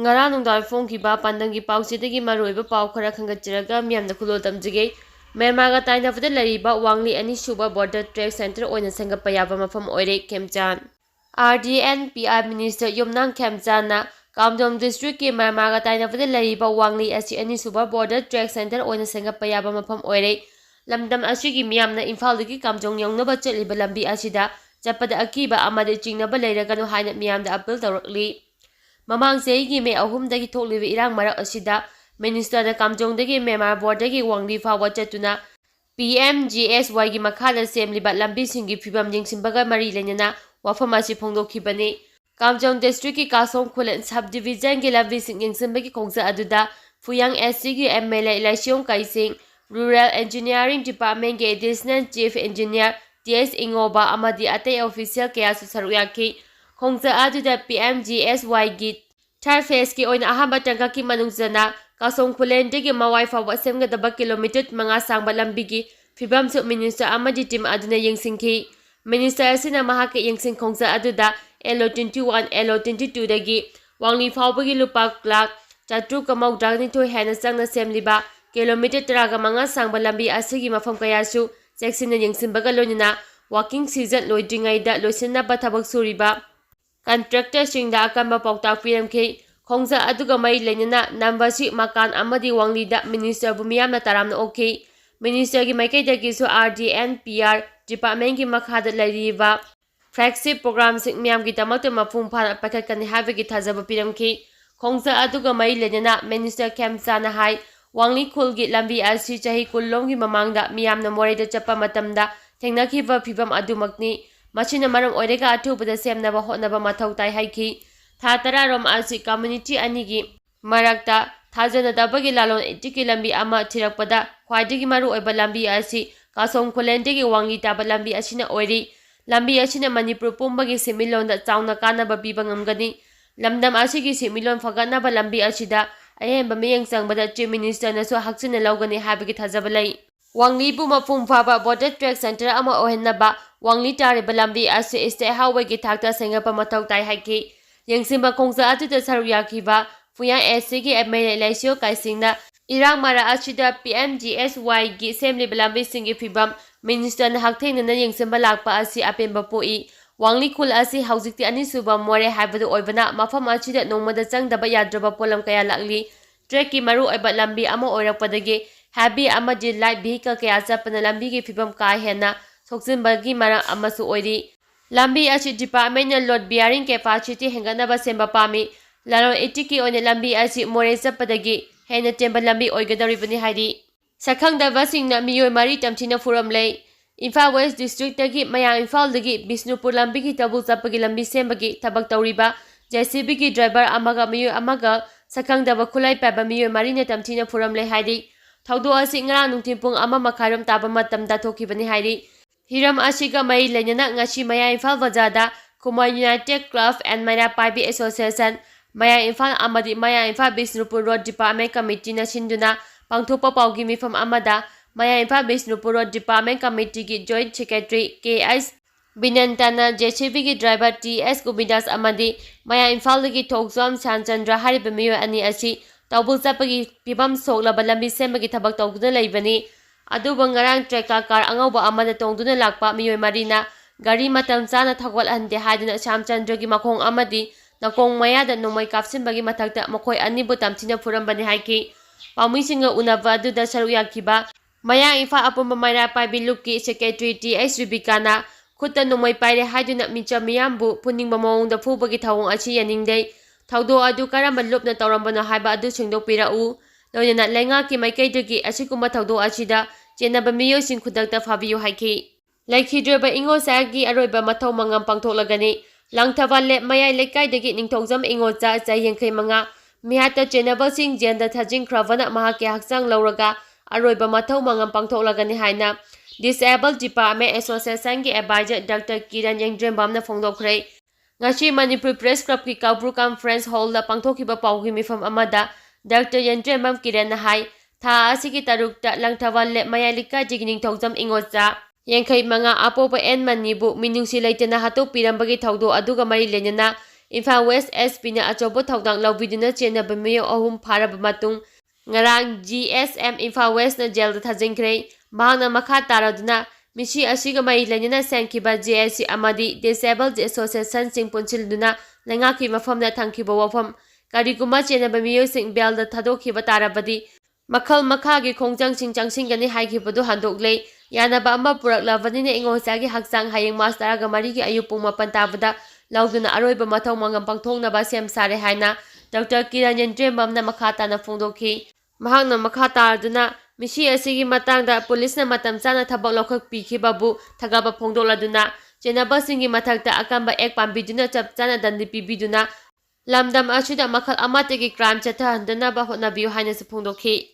Ngara nungdai phongkiba pandangi pausidagi maroiba pau khara khangatjiraga miyamda khulol tamjige Myanmar ga tainabada leiriba wangli ani suba border trade center oina semgatpa yaba mapham oire Khemchan RDNPI Minister Yomnang Khemchan na Kamjong District ki Myanmar ga tainabada leiriba wangli asi ani suba border trade center oina semgatpa yaba mapham oire lamdam asigi miyamna Imphaldagi Kamjong yongnaba chatliba lambi asida chappada akiba amade chingnaba leiraganu haina miyamda appeal tawrakli Mamang Seigi May Ahumdagi Tolivi Irang Marak Asida, Minister the Kamjongdagi Myanmar Bordagi Wangli Fawa Chatuna, PMGSY Makala Assembly but Lambi Singi Pibam Jingsimbaga Mari Lenana, Wafamasi Pongdo Kibani, Kamjong District Kasong Kulan Subdivision Gilavi Singing Simbaki Kongsa Aduda, Fuyang SCG MLA Elation Kaising, Rural Engineering Department Additional Chief Engineer TS Ingoba Amadi Ate Official Kayasu Saruyaki, Kongsa aduda PMGSY git third phase ki oina ahamba tangka ki manungzana kasong khulendegi mawai fawa semgadaba kilometer manga sangba lambigi fibam su minister amadi team aduna yengsingki minister asina mahake yengsing kongsa aduda LO21 LO22 dagi wangli fawbagi lupa klak chatru kamau dragni to hena sangna semliba kilometer teraga manga sangba lambi asigi mafam kayasu seksina yengsimbaga lonina walking season loidringaida loisina bathabak suriba Contractor Singda Akamba Pokta Freedom K Kongza Aduga Mai Lenina Nambasi Makan Amadi Wangli da Minister Bumiam Taram OK Minister Gi Maike Dagisu RDNPR Department Gi Makhada leiriba flagship program sing Miam Gi Tamak Mafum Phan Pakat Kan Have Gi Thazaba Piram K Kongza Aduga Mai Lenina Minister Khemchan Hai Wangli Khul Gi Lambi Asi Chahi Kullom Gi Mamangda Miam na More da Chapa Matamda Thengnakiba Phibam Adumakni Machina maram oirega athubada semnaba hotnaba mathau tai haiki thatara rom asi community anigi marakta thajana dabagi lalon etiki lambi ama thirakpada khwaidigi maru oiba lambi asi kasong kholendegi wangi taba lambi asina oiri lambi asina manipur pumbagi similonda chauna kanaba biba ngamgani lamdam asigi similon faganaba lambi asida ayemba meyang changbada chief minister naso haksina lawgani habigi thajabalai Wangli bu mafum phaba border trade center ama ohenaba Wangli tariba lambi asi state highway gi thakta sengapa mathau tai haiki yengsimba kongsa atuda saruyakiba Fuyang SC gi MLA Laisio Kaisingna Irang Mara asida PMGSY gi assembly lambi singi phibam minister na hakthengna na yengsimba lakpa asi apemba poi Wangli khul asi haujikti ani suba more habadu oibana mafam asida nongmada changdaba yadraba polam kaya lakli trek ki maru oiba lambi ama oirakpadagi Happy Amadi light vehicle kaya chapana lambi gi phibam ka hena Soksinbagi mara amasu oiri lambi achi department na load bearing capacity henganaba semba pami lalo etiki one lambi achi more chapadagi hena temba lambi oigadaribani haidi sakhangdaba singna miyoi mari tamchina furam lei Imphal West District tagi mayang Imphal dagi Bisnupur lambi gi tabu chapagi lambi sembagi thabak tawriba JCB gi driver amaga miyoi amaga sakhangdaba khulai paba miyoi mari na tamchina furam lei haidi Thaudo asi ngara nungtimpung ama makharam taba matamda thokibani haidi Hiram Ashiga Mai Lenana Ngashi Maya Imphal Vajada Kumar United Club and Maya Paibi Association Maya Imphal Amadi Maya Imphal Bisnupur Road Department Committee na Sinduna Pangthopa Paugi Mifam Amada Maya Imphal Bisnupur Road Department Committee ki Joint Secretary KS Binantana JCB ki driver TS Govindas Amadi Maya Imphal ki Thokjom Sanchandra Hariba Miyo Ani Asi Taubul Sapagi Pibam Soklaba Lambi Sembagi Thabak Tawduna Leibani Aduba ngarang treka car angauba amada tongduna lakpa miyoi marina gari matam chana thagwal hande haiduna Shamchandragi makhong amadi nakong mayada nomai kapsimbagi mathakta makhoi anibu tamchina furambani haiki pamuisinga unaba aduda saruyakiba maya Imphal apumba maira paibi lukki secretary TS Ribikana khutta nomai paire haiduna micha miyambu puningba mawongda phubagi thawong achi yaningdei thawdo adu karamba lupna tawrambana haiba adu singdokpirau loina lenga ki maikaidagi asikuma thawdo achida Chenaba miyo sing khudakta fabiyo haiki Laikhidreba ingo sagi aroiba mathau mangam pangthoklagani Langthawale mayai lekaidagi ningthokjam ingo cha chayengkhai manga mihata chenaba sing jenda thajing khravana mahake hakchang lauraga aroiba mathau mangam pangthoklagani haina Disabled Department Association gi advisor Dr. Kiran Yengdrembamna phongdokkhrai Ngashi Manipur Press Club ki Kaupur Conference Hall la pangthokiba pawgi mifam amada Dr. Yengdrembam Kiran hai Tha asigi tarukta langthawale mayalika jigining thokjam ingocha yengkhai manga apopa en manibu minungsi leitena hatu pirambagi thaudo aduga mari lenana Imphal West SPꯅ ꯑꯆꯧꯕ ꯊꯧꯗꯥꯡ ꯂꯧꯕꯤꯗꯨꯅ ꯆꯦꯟꯅꯕ ꯃꯤꯑꯣꯏ 3 ꯐꯥꯔꯕ ꯃꯇꯨꯡ ngarang GSM Imphal Westna jailda thajinkhre mahakna makha taraduna misi asiga mai lenina senkhiba JSC amadi Disabled Association sing punchilduna lengaki mafamna thangkhiba wafam kariguma chenaba miyosing belda thadokhiba tarabadi makhal makhagi khongjang sing changsingani haikhibadu handokle yanaba amba puraklabanina ingosagi haksang hayeng master ga marigi ayupung mapan tabada lauduna aroiba mathau mangam pangthongnaba sem sare haina Dr. Kiran Trembamna makha tana phongdokhi mahakna makha taraduna misi asigi matangda pulisna matam chana thabak lokhak pikhibabu thagaba phongdoladuna chenabasingi mathakta akamba ek pambiduna chap chana dandi pibiduna lamdam asida makhal amategi crime chatha handana ba hotnabiu haina se phongdokhi